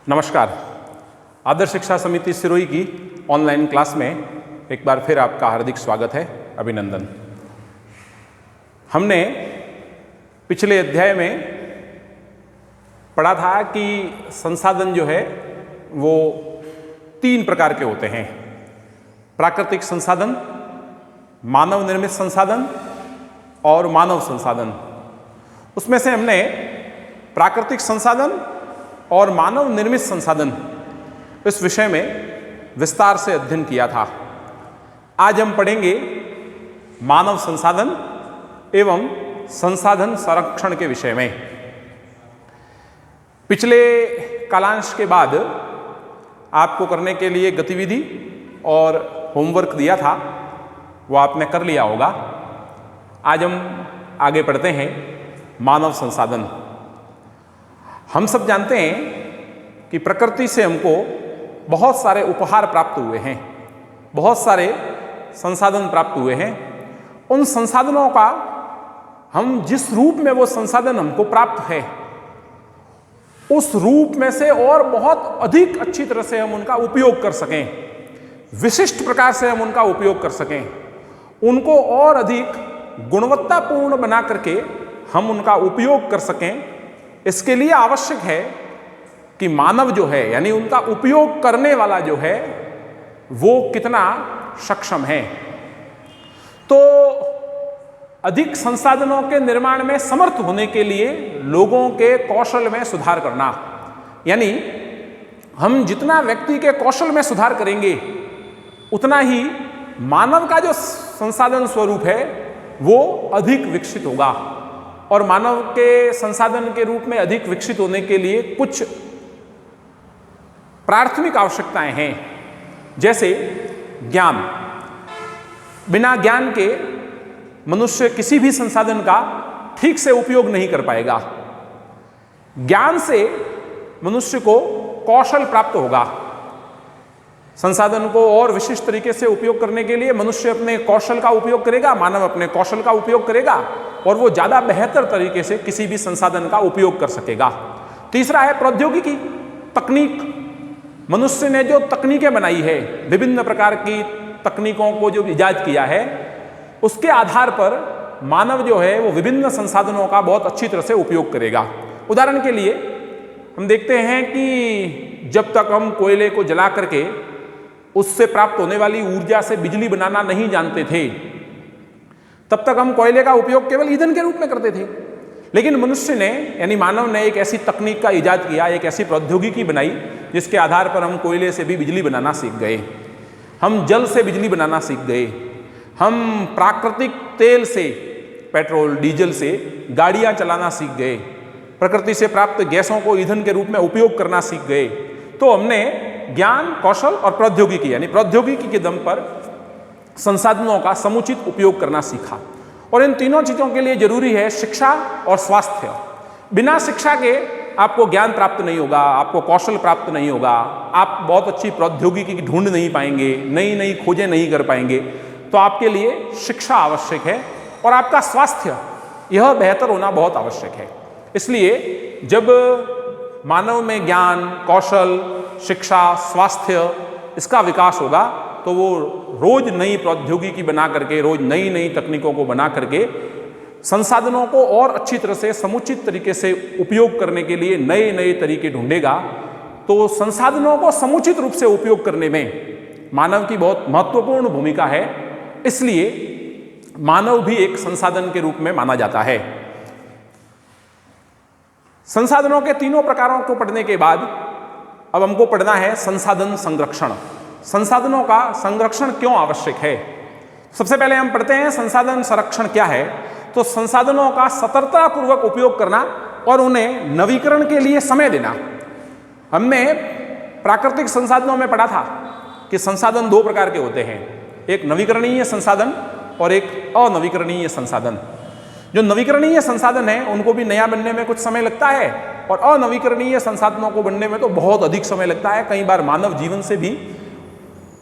नमस्कार। आदर्श शिक्षा समिति सिरोही की ऑनलाइन क्लास में एक बार फिर आपका हार्दिक स्वागत है, अभिनंदन। हमने पिछले अध्याय में पढ़ा था कि संसाधन जो है वो 3 प्रकार के होते हैं: प्राकृतिक संसाधन, मानव निर्मित संसाधन और मानव संसाधन। उसमें से हमने प्राकृतिक संसाधन और मानव निर्मित संसाधन इस विषय में विस्तार से अध्ययन किया था। आज हम पढ़ेंगे मानव संसाधन एवं संसाधन संरक्षण के विषय में। पिछले कालांश के बाद आपको करने के लिए गतिविधि और होमवर्क दिया था, वो आपने कर लिया होगा। आज हम आगे बढ़ते हैं मानव संसाधन। हम सब जानते हैं कि प्रकृति से हमको बहुत सारे उपहार प्राप्त हुए हैं, बहुत सारे संसाधन प्राप्त हुए हैं। उन संसाधनों का हम जिस रूप में वो संसाधन हमको प्राप्त है, उस रूप में से और बहुत अधिक अच्छी तरह से हम उनका उपयोग कर सकें, विशिष्ट प्रकार से हम उनका उपयोग कर सकें, उनको और अधिक गुणवत्तापूर्ण बना करके हम उनका उपयोग कर सकें, इसके लिए आवश्यक है कि मानव जो है, यानी उनका उपयोग करने वाला जो है, वो कितना सक्षम है। तो अधिक संसाधनों के निर्माण में समर्थ होने के लिए लोगों के कौशल में सुधार करना, यानी हम जितना व्यक्ति के कौशल में सुधार करेंगे, उतना ही मानव का जो संसाधन स्वरूप है वो अधिक विकसित होगा। और मानव के संसाधन के रूप में अधिक विकसित होने के लिए कुछ प्राथमिक आवश्यकताएं हैं, जैसे ज्ञान। बिना ज्ञान के मनुष्य किसी भी संसाधन का ठीक से उपयोग नहीं कर पाएगा। ज्ञान से मनुष्य को कौशल प्राप्त होगा। संसाधन को और विशिष्ट तरीके से उपयोग करने के लिए मनुष्य अपने कौशल का उपयोग करेगा, मानव अपने कौशल का उपयोग करेगा और वो ज्यादा बेहतर तरीके से किसी भी संसाधन का उपयोग कर सकेगा। तीसरा है प्रौद्योगिकी, तकनीक। मनुष्य ने जो तकनीकें बनाई है, विभिन्न प्रकार की तकनीकों को जो इजाद किया है, उसके आधार पर मानव जो है वो विभिन्न संसाधनों का बहुत अच्छी तरह से उपयोग करेगा। उदाहरण के लिए हम देखते हैं कि जब तक हम कोयले को जला करके उससे प्राप्त होने वाली ऊर्जा से बिजली बनाना नहीं जानते थे, तब तक हम कोयले का उपयोग केवल ईंधन के रूप में करते थे। लेकिन मनुष्य ने, यानी मानव ने एक ऐसी तकनीक का इजाद किया, एक ऐसी प्रौद्योगिकी बनाई जिसके आधार पर हम कोयले से भी बिजली बनाना सीख गए, हम जल से बिजली बनाना सीख गए, हम प्राकृतिक तेल से, पेट्रोल डीजल से गाड़ियां चलाना सीख गए, प्रकृति से प्राप्त गैसों को ईंधन के रूप में उपयोग करना सीख गए। तो हमने ज्ञान, कौशल और प्रौद्योगिकी, यानी प्रौद्योगिकी के दम पर संसाधनों का समुचित उपयोग करना सीखा। और इन तीनों चीजों के लिए जरूरी है शिक्षा और स्वास्थ्य। बिना शिक्षा के आपको ज्ञान प्राप्त नहीं होगा, आपको कौशल प्राप्त नहीं होगा, आप बहुत अच्छी प्रौद्योगिकी ढूंढ नहीं पाएंगे, नई नई खोजें नहीं कर पाएंगे। तो आपके लिए शिक्षा आवश्यक है और आपका स्वास्थ्य यह बेहतर होना बहुत आवश्यक है। इसलिए जब मानव में ज्ञान, कौशल, शिक्षा, स्वास्थ्य इसका विकास होगा तो वो रोज नई प्रौद्योगिकी बना करके, रोज नई नई तकनीकों को बना करके संसाधनों को और अच्छी तरह से समुचित तरीके से उपयोग करने के लिए नए नए तरीके ढूंढेगा। तो संसाधनों को समुचित रूप से उपयोग करने में मानव की बहुत महत्वपूर्ण भूमिका है। इसलिए मानव भी एक संसाधन के रूप में माना जाता है। संसाधनों के तीनों प्रकारों को पढ़ने के बाद अब हमको पढ़ना है संसाधन संरक्षण। संसाधनों का संरक्षण क्यों आवश्यक है? सबसे पहले हम पढ़ते हैं संसाधन संरक्षण क्या है। तो संसाधनों का सतर्कतापूर्वक उपयोग करना और उन्हें नवीकरण के लिए समय देना। हमने प्राकृतिक संसाधनों में पढ़ा था कि संसाधन 2 प्रकार के होते हैं, एक नवीकरणीय संसाधन और एक अनवीकरणीय संसाधन। जो नवीकरणीय संसाधन है उनको भी नया बनने में कुछ समय लगता है और अनवीकरणीय संसाधनों को बनने में तो बहुत अधिक समय लगता है। कई बार मानव जीवन से भी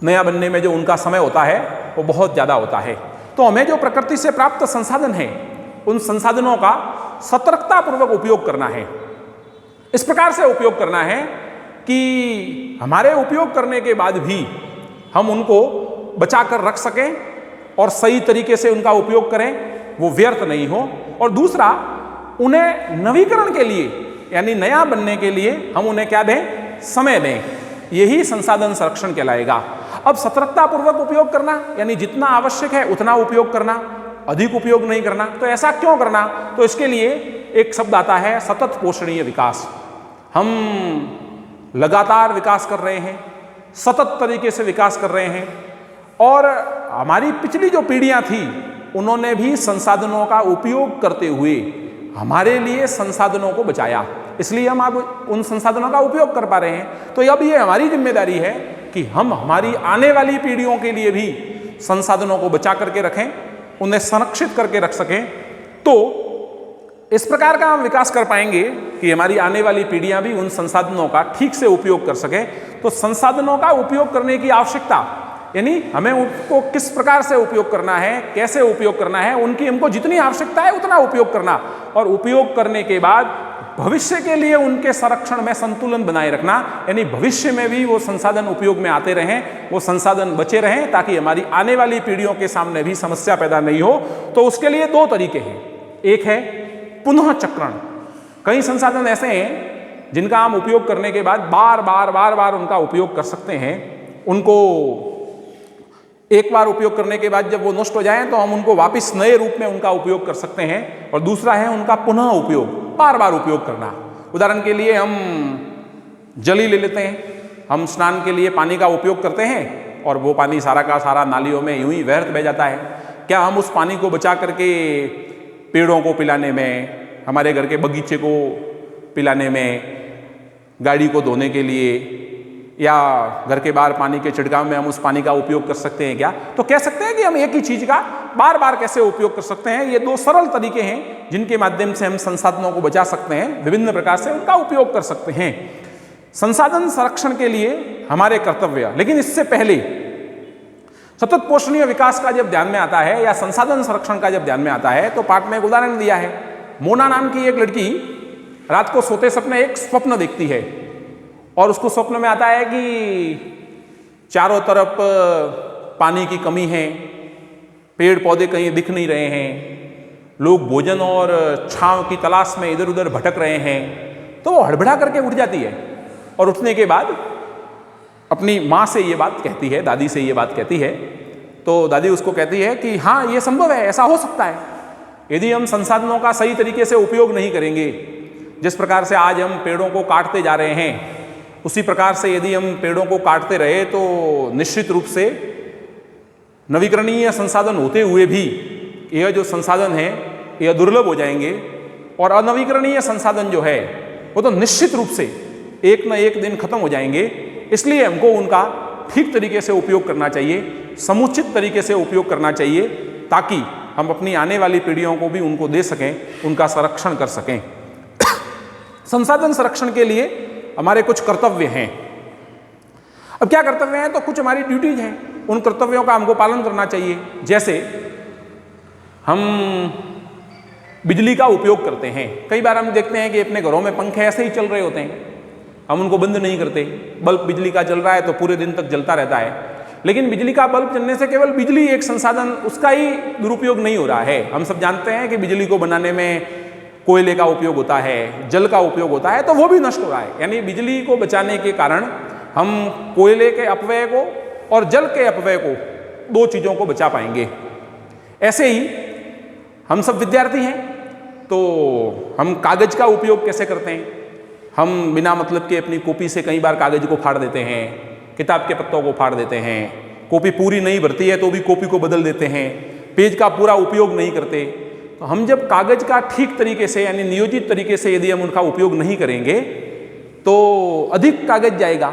नया बनने में जो उनका समय होता है वो बहुत ज़्यादा होता है। तो हमें जो प्रकृति से प्राप्त संसाधन है, उन संसाधनों का सतर्कतापूर्वक उपयोग करना है। इस प्रकार से उपयोग करना है कि हमारे उपयोग करने के बाद भी हम उनको बचा कर रख सकें और सही तरीके से उनका उपयोग करें, वो व्यर्थ नहीं हो। और दूसरा, उन्हें नवीकरण के लिए यानी नया बनने के लिए हम उन्हें क्या दें? समय दें। यही संसाधन संरक्षण कहलाएगा। अब सतर्कतापूर्वक उपयोग करना यानी जितना आवश्यक है उतना उपयोग करना, अधिक उपयोग नहीं करना। तो ऐसा क्यों करना? तो इसके लिए एक शब्द आता है सतत पोषणीय विकास। हम लगातार विकास कर रहे हैं, सतत तरीके से विकास कर रहे हैं। और हमारी पिछली जो पीढ़ियां थी उन्होंने भी संसाधनों का उपयोग करते हुए हमारे लिए संसाधनों को बचाया, इसलिए हम अब उन संसाधनों का उपयोग कर पा रहे हैं। तो अब ये हमारी जिम्मेदारी है कि हम हमारी आने वाली पीढ़ियों के लिए भी संसाधनों को बचा करके रखें, उन्हें संरक्षित करके रख सकें। तो इस प्रकार का हम विकास कर पाएंगे कि हमारी आने वाली पीढ़ियां भी उन संसाधनों का ठीक से उपयोग कर सकें। तो संसाधनों का उपयोग करने की आवश्यकता यानी हमें उनको किस प्रकार से उपयोग करना है, कैसे उपयोग करना है, उनकी हमको जितनी आवश्यकता है उतना उपयोग करना, और उपयोग करने के बाद भविष्य के लिए उनके संरक्षण में संतुलन बनाए रखना, यानी भविष्य में भी वो संसाधन उपयोग में आते रहें, वो संसाधन बचे रहें, ताकि हमारी आने वाली पीढ़ियों के सामने भी समस्या पैदा नहीं हो। तो उसके लिए दो तरीके हैं। एक है पुनः चक्रण। कई संसाधन ऐसे हैं जिनका हम उपयोग करने के बाद बार बार उनका उपयोग कर सकते हैं। उनको एक बार उपयोग करने के बाद जब वो नष्ट हो जाएं तो हम उनको वापस नए रूप में उनका उपयोग कर सकते हैं। और दूसरा है उनका पुनः उपयोग, बार बार उपयोग करना। उदाहरण के लिए हम जल ही ले लेते हैं। हम स्नान के लिए पानी का उपयोग करते हैं और वो पानी सारा का सारा नालियों में यूं ही व्यर्थ बह जाता है। क्या हम उस पानी को बचा करके पेड़ों को पिलाने में, हमारे घर के बगीचे को पिलाने में, गाड़ी को धोने के लिए या घर के बाहर पानी के छिड़काव में हम उस पानी का उपयोग कर सकते हैं क्या? तो कह सकते हैं कि हम एक ही चीज का बार बार कैसे उपयोग कर सकते हैं। ये दो सरल तरीके हैं जिनके माध्यम से हम संसाधनों को बचा सकते हैं, विभिन्न प्रकार से उनका उपयोग कर सकते हैं। संसाधन संरक्षण के लिए हमारे कर्तव्य, लेकिन इससे पहले सतत पोषणीय विकास का जब ध्यान में आता है या संसाधन संरक्षण का जब ध्यान में आता है तो पाठ में एक उदाहरण दिया है। मोना नाम की एक लड़की रात को सोते सपने एक स्वप्न देखती है और उसको स्वप्न में आता है कि चारों तरफ पानी की कमी है, पेड़ पौधे कहीं दिख नहीं रहे हैं, लोग भोजन और छांव की तलाश में इधर उधर भटक रहे हैं। तो वो हड़बड़ा करके उठ जाती है और उठने के बाद अपनी माँ से ये बात कहती है, दादी से ये बात कहती है। तो दादी उसको कहती है कि हाँ, ये संभव है, ऐसा हो सकता है। यदि हम संसाधनों का सही तरीके से उपयोग नहीं करेंगे, जिस प्रकार से आज हम पेड़ों को काटते जा रहे हैं, उसी प्रकार से यदि हम पेड़ों को काटते रहे तो निश्चित रूप से नवीकरणीय संसाधन होते हुए भी यह जो संसाधन है यह दुर्लभ हो जाएंगे। और अनवीकरणीय संसाधन जो है वो तो निश्चित रूप से एक न एक दिन खत्म हो जाएंगे। इसलिए हमको उनका ठीक तरीके से उपयोग करना चाहिए, समुचित तरीके से उपयोग करना चाहिए, ताकि हम अपनी आने वाली पीढ़ियों को भी उनको दे सकें, उनका संरक्षण कर सकें। संसाधन संरक्षण के लिए हमारे कुछ कर्तव्य हैं। अब क्या कर्तव्य हैं? तो कुछ हमारी ड्यूटीज हैं, उन कर्तव्यों का हमको पालन करना चाहिए। जैसे हम बिजली का उपयोग करते हैं। कई बार हम देखते हैं कि अपने घरों में पंखे ऐसे ही चल रहे होते हैं, हम उनको बंद नहीं करते। बल्ब बिजली का जल रहा है तो पूरे दिन तक जलता रहता है। लेकिन बिजली का बल्ब चलने से केवल बिजली एक संसाधन, उसका ही दुरुपयोग नहीं हो रहा है। हम सब जानते हैं कि बिजली को बनाने में कोयले का उपयोग होता है, जल का उपयोग होता है, तो वो भी नष्ट हो रहा है। यानी बिजली को बचाने के कारण हम कोयले के अपव्यय को और जल के अपव्यय को, दो चीज़ों को बचा पाएंगे। ऐसे ही हम सब विद्यार्थी हैं तो हम कागज का उपयोग कैसे करते हैं? हम बिना मतलब के अपनी कॉपी से कई बार कागज को फाड़ देते हैं, किताब के पत्तों को फाड़ देते हैं, कॉपी पूरी नहीं भरती है तो भी कॉपी को बदल देते हैं, पेज का पूरा उपयोग नहीं करते। तो हम जब कागज का ठीक तरीके से यानी नियोजित तरीके से यदि हम उनका उपयोग नहीं करेंगे तो अधिक कागज जाएगा।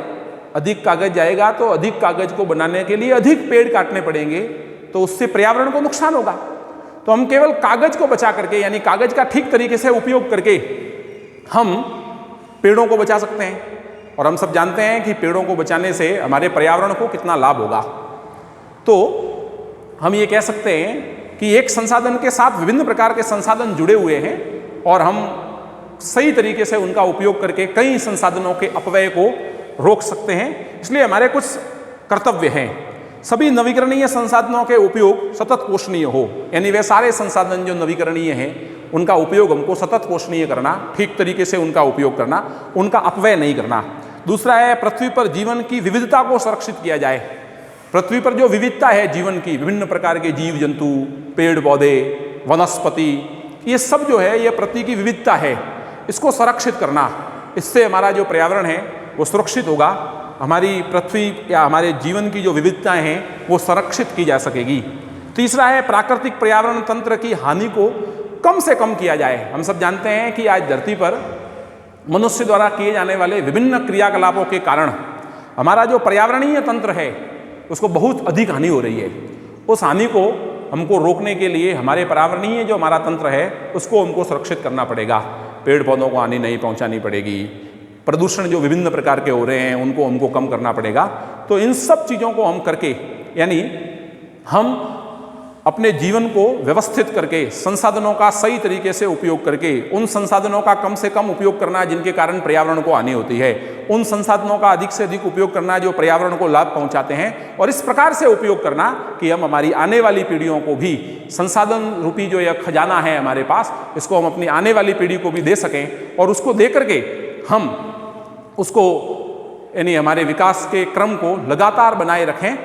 अधिक कागज जाएगा तो अधिक कागज को बनाने के लिए अधिक पेड़ काटने पड़ेंगे, तो उससे पर्यावरण को नुकसान होगा। तो हम केवल कागज को बचा करके यानी कागज का ठीक तरीके से उपयोग करके हम पेड़ों को बचा सकते हैं। और हम सब जानते हैं कि पेड़ों को बचाने से हमारे पर्यावरण को कितना लाभ होगा। तो हम ये कह सकते हैं कि एक संसाधन के साथ विभिन्न प्रकार के संसाधन जुड़े हुए हैं और हम सही तरीके से उनका उपयोग करके कई संसाधनों के अपव्यय को रोक सकते हैं। इसलिए हमारे कुछ कर्तव्य हैं। सभी नवीकरणीय संसाधनों के उपयोग सतत पोषणीय हो, यानी वे सारे संसाधन जो नवीकरणीय हैं उनका उपयोग हमको सतत पोषणीय करना, ठीक तरीके से उनका उपयोग करना, उनका अपव्यय नहीं करना। दूसरा है पृथ्वी पर जीवन की विविधता को संरक्षित किया जाए। पृथ्वी पर जो विविधता है जीवन की, विभिन्न प्रकार के जीव जंतु, पेड़ पौधे, वनस्पति, ये सब जो है ये पृथ्वी की विविधता है, इसको संरक्षित करना। इससे हमारा जो पर्यावरण है वो सुरक्षित होगा, हमारी पृथ्वी या हमारे जीवन की जो विविधताएं हैं वो संरक्षित की जा सकेगी। तीसरा है प्राकृतिक पर्यावरण तंत्र की हानि को कम से कम किया जाए। हम सब जानते हैं कि आज धरती पर मनुष्य द्वारा किए जाने वाले विभिन्न क्रियाकलापों के कारण हमारा जो पर्यावरणीय तंत्र है उसको बहुत अधिक हानि हो रही है। उस हानि को हमको रोकने के लिए हमारे पर्यावरणीय जो हमारा तंत्र है उसको हमको सुरक्षित करना पड़ेगा। पेड़ पौधों को हानि नहीं पहुंचानी पड़ेगी, प्रदूषण जो विभिन्न प्रकार के हो रहे हैं उनको हमको कम करना पड़ेगा। तो इन सब चीज़ों को हम करके, यानी हम अपने जीवन को व्यवस्थित करके, संसाधनों का सही तरीके से उपयोग करके, उन संसाधनों का कम से कम उपयोग करना जिनके कारण पर्यावरण को हानि होती है, उन संसाधनों का अधिक से अधिक उपयोग करना जो पर्यावरण को लाभ पहुंचाते हैं, और इस प्रकार से उपयोग करना कि हम हमारी आने वाली पीढ़ियों को भी संसाधन रूपी जो यह खजाना है हमारे पास, इसको हम अपनी आने वाली पीढ़ी को भी दे सकें, और उसको दे करके हम उसको यानी हमारे विकास के क्रम को लगातार बनाए रखें।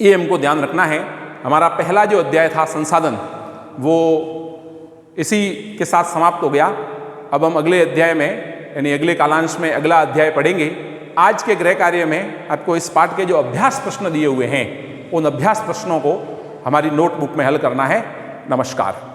ये हमको ध्यान रखना है। हमारा पहला जो अध्याय था संसाधन, वो इसी के साथ समाप्त हो गया। अब हम अगले अध्याय में यानी अगले कालांश में अगला अध्याय पढ़ेंगे। आज के गृह कार्य में आपको इस पाठ के जो अभ्यास प्रश्न दिए हुए हैं उन अभ्यास प्रश्नों को हमारी नोटबुक में हल करना है। नमस्कार।